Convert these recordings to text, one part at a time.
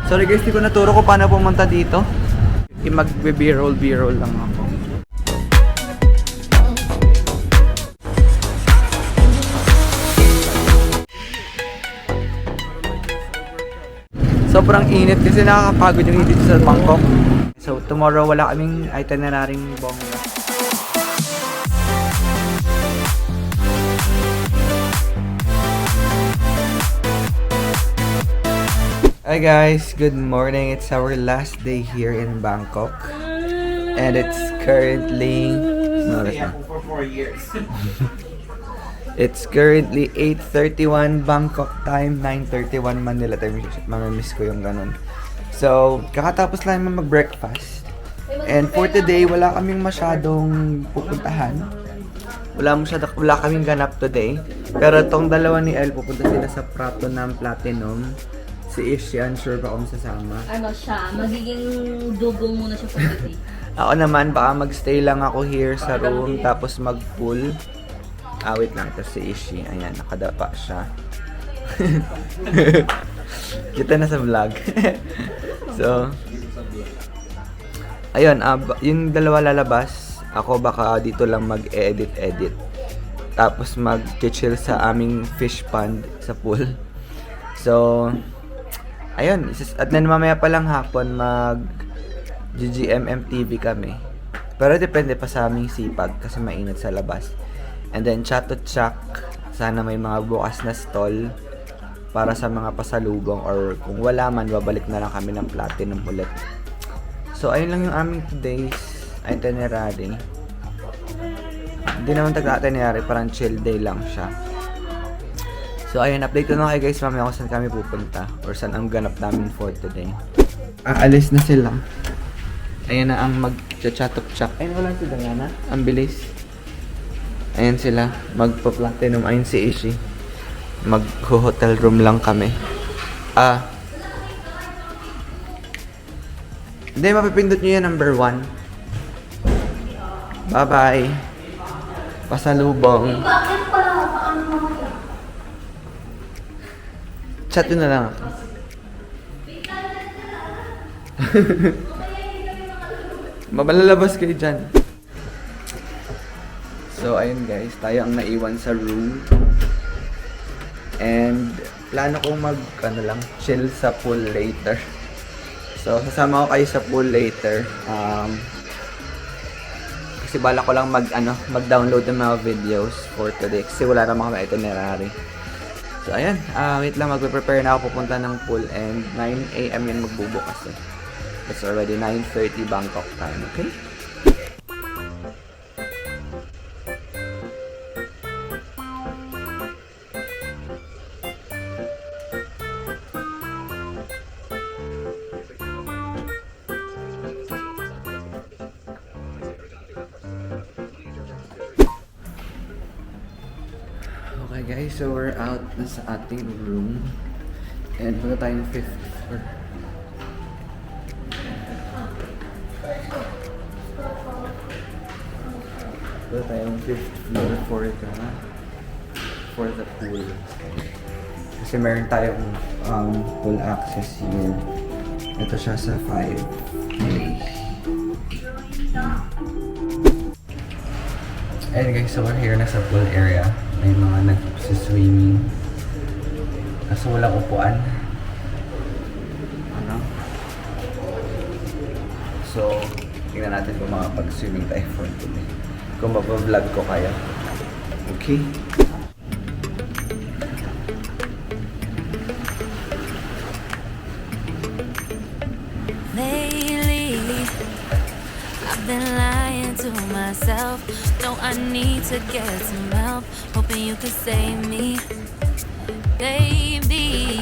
Sorry guys, di ko naturo ko paano pumunta dito. Mag-b-roll lang ako. Sobrang init kasi nakakapagod yung dito sa Bangkok. So tomorrow wala kaming itinerary bongga. Hi guys, good morning. It's our last day here in Bangkok. And it's currently For 4 years. It's currently 8:31 Bangkok time, 9:31 Manila time. Mamimiss ko yung ganun. So, kakatapos lang mag-breakfast. And for today, wala kaming masyadong pupuntahan. Wala kaming ganap today. Pero tong dalawa ni El, pupunta sila sa Prato ng Platinum. Si Ishi, unsure pa kung sasama. Ano siya, magiging dugong muna siya for today. Ako naman, baka magstay lang ako here sa room, tapos mag-pool. Wait lang, tapos si Ishi, ayan, nakadapa siya. Kita na sa vlog. So, ayun, yung dalawa lalabas, ako baka dito lang mag-edit. Tapos mag-chill sa aming fish pond sa pool. So, ayun, at then mamaya pa lang hapon GGMM-TV kami. Pero depende pa sa aming sipag kasi mainit sa labas. And then chat-to-chat, sana may mga bukas na stall para sa mga pasalubong, or kung wala man, babalik na lang kami ng Platinum ulit. So ayun lang yung aming today's itinerary. Hindi naman itinerary, parang chill day lang siya. So ayun, update ko na kayo guys mamaya kung saan kami pupunta or saan ang ganap namin for today. Aalis na sila. Ayan na ang mag-chat-up-chat. Ayun, wala si Diana. Ang bilis. Ayan sila, magpa-platinum. Ayun si Ishi. Mag-hotel room lang kami. Hindi, mapipindot nyo yan, number 1. Bye-bye. Pasalubong. Chat na lang ako. Mabalalabas kayo dyan. So, ayun guys, tayo ang naiwan sa room. And, plano kong chill sa pool later. So, sasama ko kayo sa pool later. Kasi bala ko lang mag-download ng mga videos for today. Kasi wala naman kami itinerary. So, ayan. Wait lang, magpe-prepare na ako pupunta ng pool. And 9 AM yan magbubukas eh. It's already 9:30 Bangkok time, okay? Okay guys, so we're out na sa ating room. And punta tayong 5th floor. Punta tayong 5th floor for the pool. Kasi meron tayong pool access here. Ito siya sa 5A. And guys, so we're here na sa pool area. May mga nag-swimming. Kaso walang upuan. So, tingnan natin kung makapag-swimming tayo for today. Kung mapag-vlog ko kaya. Okay? Lately, I've been lying to myself. No, I need to get some help. Hoping you could save me, baby.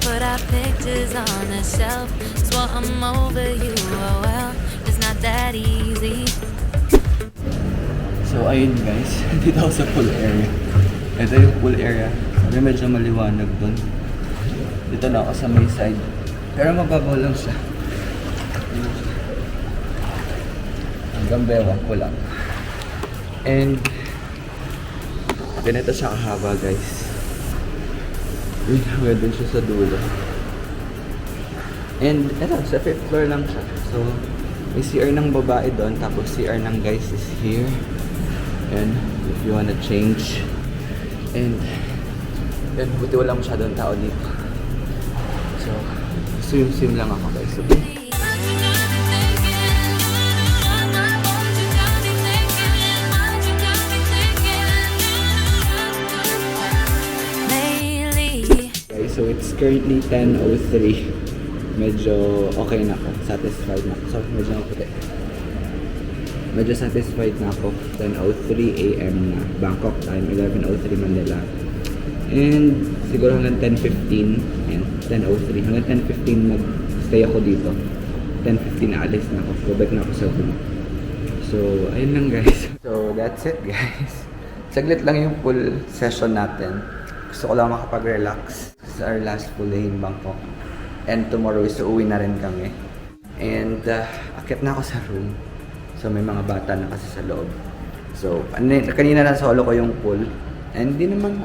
Put our pictures on the shelf. Swore I'm over you, oh well, it's not that easy. So ayun guys, dito ako sa pool area. Ito yung pool area. Sabi medyo maliwanag dun. Dito na ako sa may side. Pero mababaw lang siya. Hanggang bewang ko lang. And ganito siya kahaba guys. Uy, hanggang dun siya sa dulo. And eto, sa 5th floor lang siya. So, may CR ng babae doon, tapos CR ng guys is here. And if you wanna change. And yun, buti wala masyadong tao dito. So, swim lang ako guys. So, guys, so it's currently 10:03. Medyo okay na ako. Satisfied na ako. So, medyo naputi. Medyo satisfied na ako. 10:03 a.m. na. Bangkok time, 11:03 Manila. And siguro hanggang 10:15. Ayan, 10:03. Hanggang 10:15 mag-stay ako dito. 10:15 na alis na ako. Go back na ako sa room. So, ayun lang guys. So, that's it guys. Saglit lang yung full session natin. Gusto ko lang makapag-relax. This is our last full day in Bangkok. And tomorrow is uuwi na rin kami. And akit na ako sa room. So may mga bata na kasi sa loob. So kanina na solo ko yung pool. And hindi naman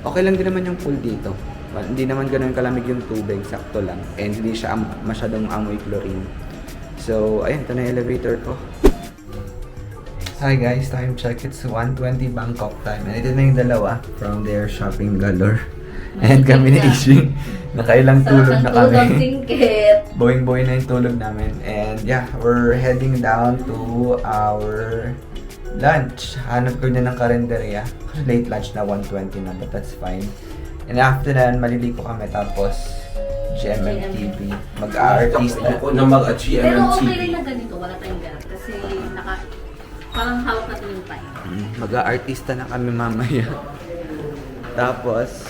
okay lang din naman yung pool dito. Hindi naman ganoon kalamig yung tubig, sakto lang. And hindi siya masyadong amoy chlorine. So ayun, ito na yung elevator ko. Hi guys, time check. It's 1:20 Bangkok time. And ito na yung dalawa from their shopping galore. And kami ni Ishing, nakailang tulog na kami. Tulog singkit. Boing-boing na yung tulog namin. And yeah, we're heading down to our lunch. Hanap ko na ng karinderya. Kasi late lunch na, 1:20 na, but that's fine. And after that, maliligo kami tapos GMMTV. Mag-artista. Ako na mag-GMMTV. Pero okay rin na ganito, wala tayong ganap. Kasi parang hawak natin yung time. Mag-artista na kami mamaya. Tapos,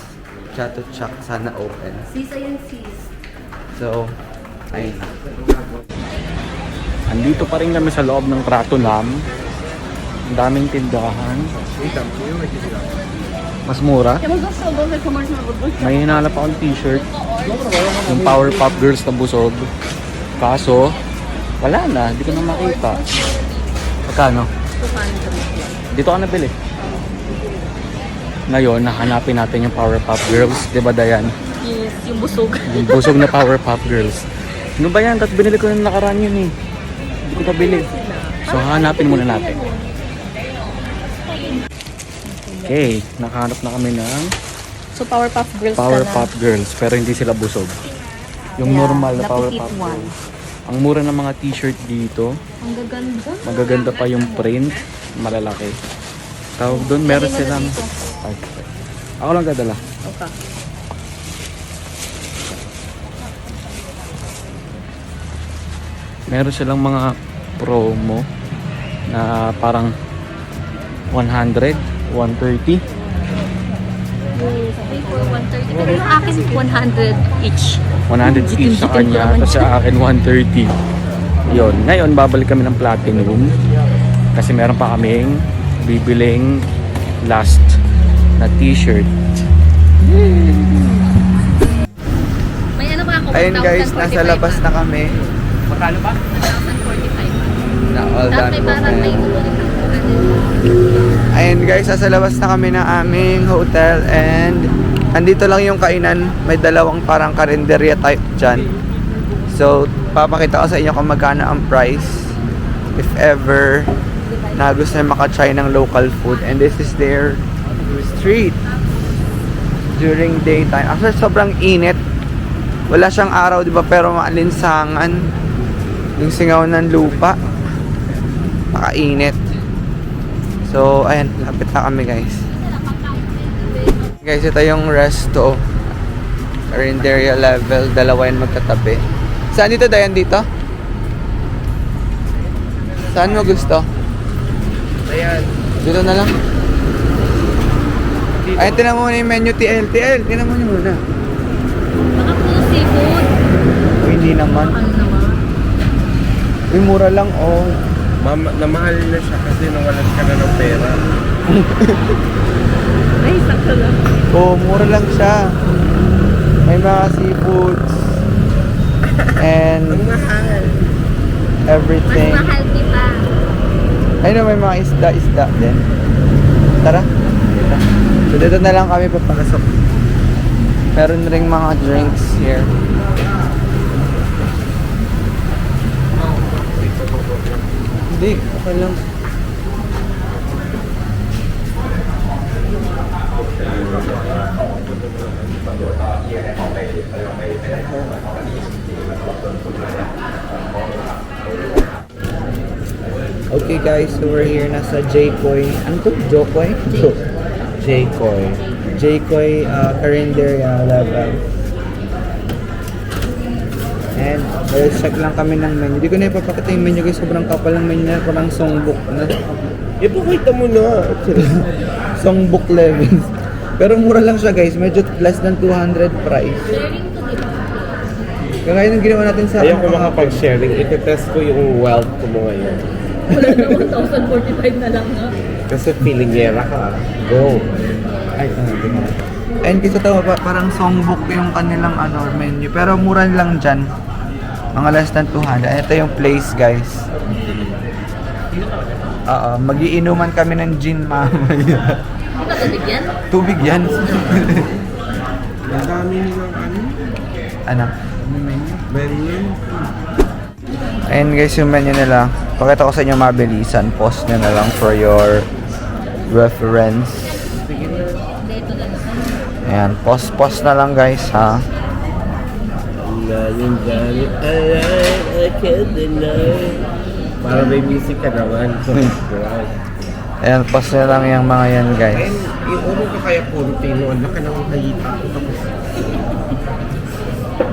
Chatuchak sana open. Sis, ayan sis. So, ayun. Andito pa rin kami sa loob ng Pratunam. Ang daming tindahan. Mas mura. May hinalap akong t-shirt. Yung Powerpuff Girls na busog. Kaso, wala na. Hindi ko na makita. Magkano? Dito ka nabili. Ngayon, nahanapin natin yung Powerpuff Girls. Diba, Dayan? Yes, yung busog. Yung busog na Powerpuff Girls. Ano ba yan? Tapos binili ko yung nakaraan yun eh. Hindi ko nabili. So, hanapin muna natin. Okay, nakahanap na kami ng So, Powerpuff Girls Powerpuff Girls. Pero hindi sila busog. Yung normal na Powerpuff Girls. Ang mura ng mga t-shirt dito. Ang gaganda. Magaganda pa yung print. Malalaki. Tawag doon, meron silang... Ay, ako lang dadala. Okay. Meron silang mga promo na parang 100, 130. For 130. Pero yung akin, 100 each. 100 each sa kanya, tapos sa akin 130. Yun. Ngayon, babalik kami ng Platinum kasi meron pa kaming bibiling last na t-shirt. May ano ba ako? Ayun guys, nasa labas na kami. Magkano ba? 1,045. Na all Tapos done may po. parang may ulit. Ayun guys, nasa labas na kami ng aming hotel. And andito lang yung kainan. May dalawang parang karinderya type dyan. So, papakita ko sa inyo kung magkano ang price. If ever na gusto na makatry ng local food. And this is their street during daytime. Actually, sobrang init. Wala siyang araw, di ba? Pero maalinsangan. Yung singaw ng lupa. Makainit. So, ayan. Lapit na kami, guys. Guys, ito yung resto. Karinderya level. Dalawa yan magkatabi. Saan dito, Dayan? Dito? Saan mo gusto? Ayan. Dito na lang. Ay, tinan mo muna yung menu TL. TL, tinan mo muna. Baka puro seafood. O, hindi naman. Ano naman? Uy, mura lang, oh. Namahal na siya kasi nawalan ka na ng pera. Ay, sakto lang. Oh, mura lang siya. May mga seafoods. And Ang mahal. everything. Mas mahal kita. Ayun, may mga isda-isda din. Tara. Dito. So, dito na lang kami papasok. Meron ring mga drinks here. Hindi, okay lang. Okay guys, so we're here nasa Jaycoy. Ano to? Jokoy? Jaycoy. Jaycoy Carinderia Level. And check lang kami ng menu. Hindi ko na ipapakita yung menu guys. Sobrang kapal ng menu na. Parang songbook na. Ipakita mo na. Songbook levels. Pero mura lang siya guys. Medyo less than 200 price. Sharing to give. Kagaya ng ginawa natin sa Ayaw ko makapag-sharing. Iti-test ko yung wealth ko mo ngayon. Wala na 1,045 na lang, no? Kasi feeling yera ka. Go. Ay, and kasi ito, parang songbook yung kanilang menu. Pero mura lang dyan. Mga less than 200. Ito yung place, guys. Magiinuman kami ng gin mamaya. Hindi ka tubig yan? Tubig yan. Ang dami nilang Ano? menu. Ayan guys yung menu nila. Pakita ko sa inyo mabilisan. Post nyo na lang for your reference. Hindi, ito na lang. Ayan, post na lang guys ha. Yung gamit. I can't deny. Para may music ka naman. Ayan, post na lang yung mga yan guys. And yung ulo ka kaya puro tino. Ang laki ng nakayita ko tapos.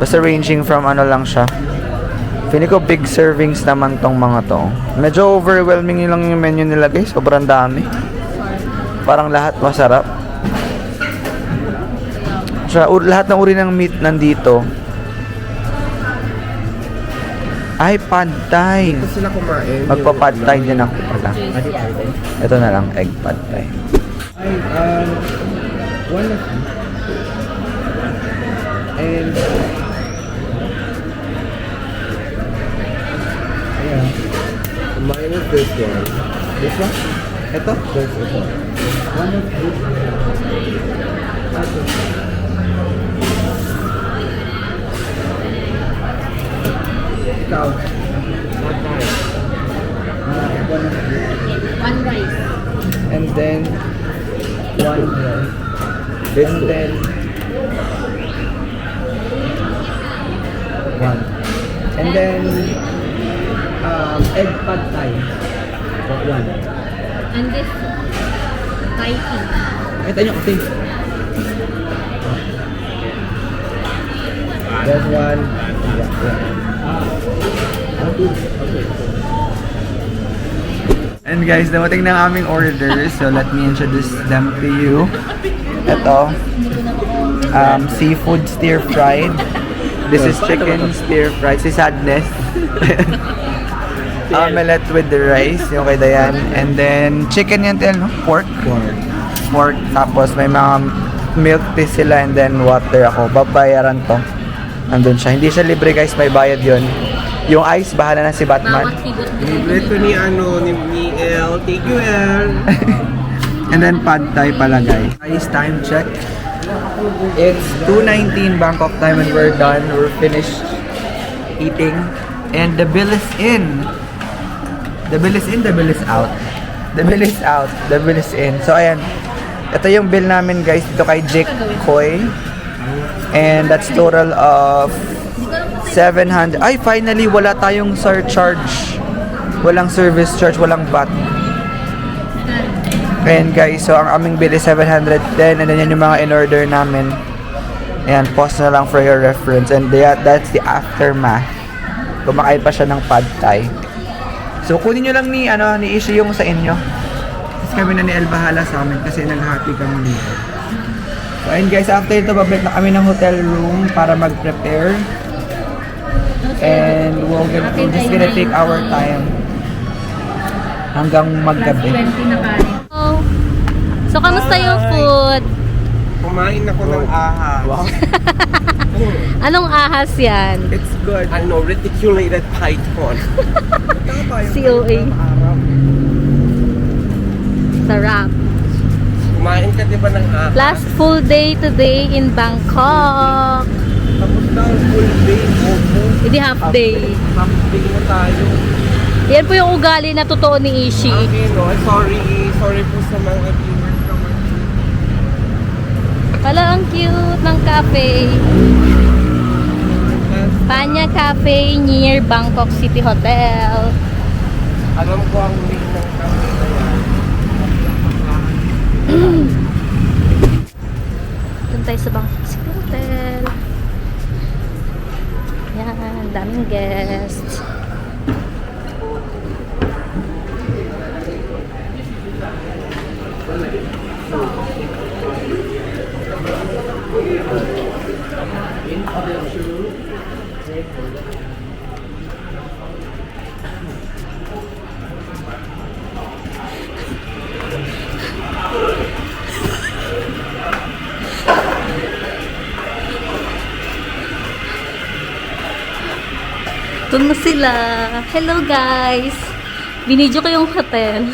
Basta ranging from ano lang siya. Feeling ko big servings naman tong mga to. Medyo overwhelming lang yung menu nila guys. Sobrang dami. Parang lahat masarap. Lahat ng uri ng meat nandito. Ay, pad thai. Ito sila kumain. Magpa-pad thai din ako pala. Ito na lang, egg pad thai. Ay, one of them. And ayan. Mine is this one. This one? Ito? This one. One of these. Ikaw. One of these. One rice. And then one rice. This And one. then one. And then egg pad thai. One. And this, Thai tea. Kita nyo kasi. There's one. And guys, dumating na ang aming orders. So let me introduce them to you. Ito. Seafood stir fried. This is chicken stir fried. Si Sadness. Omelette with the rice. Yung kay Dayan. And then chicken yan tayo, no? Pork. Pork. Tapos may mga milk tea sila and then water ako. Babayaran to. Andun siya. Hindi siya libre guys. May bayad yon. Yung ice, bahala na si Batman. Bawat higot mo. Libre ito ni El. Thank you, El. And then pad thai pala guys. Ice time check. It's 2:19 Bangkok time and we're done. We're finished eating. And the bill is in. The bill is in, the bill is out. The bill is out, the bill is in. So ayan. Ito yung bill namin guys dito kay Jake Koy. And that's total of 700. Ay, finally, wala tayong surcharge. Walang service charge, walang VAT. Ayan guys, so ang aming bill is 710 and then yan yung mga in-order namin. Ayan, pause na lang for your reference. And that's the aftermath. Kumakain pa siya ng pad thai. So kunin nyo lang ni Ishi yung sa inyo. Tapos kami na ni El bahala sa amin kasi nag-happy kami dito. So ayun guys, after ito babalik na kami ng hotel room para mag-prepare. And we're just gonna take our time hanggang maggabi. 20 na kanin. So, kamusta yung food? Kumain ako ng ahas. Wow. Anong ahas yan? It's good. Ano, reticulated python. COA. Sarap. Kumain ka diba ng ahas? Last full day today in Bangkok. Tapos na ang full day. Hindi half day. Half day na tayo. Yan po yung ugali na totoo ni Ishi. Okay, no. Sorry. Sorry po sa mga viewers naman. Wala, ang cute ng cafe. Panya Cafe near Bangkok City Hotel. Alam ko ang link ng cafe na yan. Doon tayo sa Bangkok City Hotel. Yan, daming guests. Doon na sila. Hello guys! Binidyo ko yung hotel.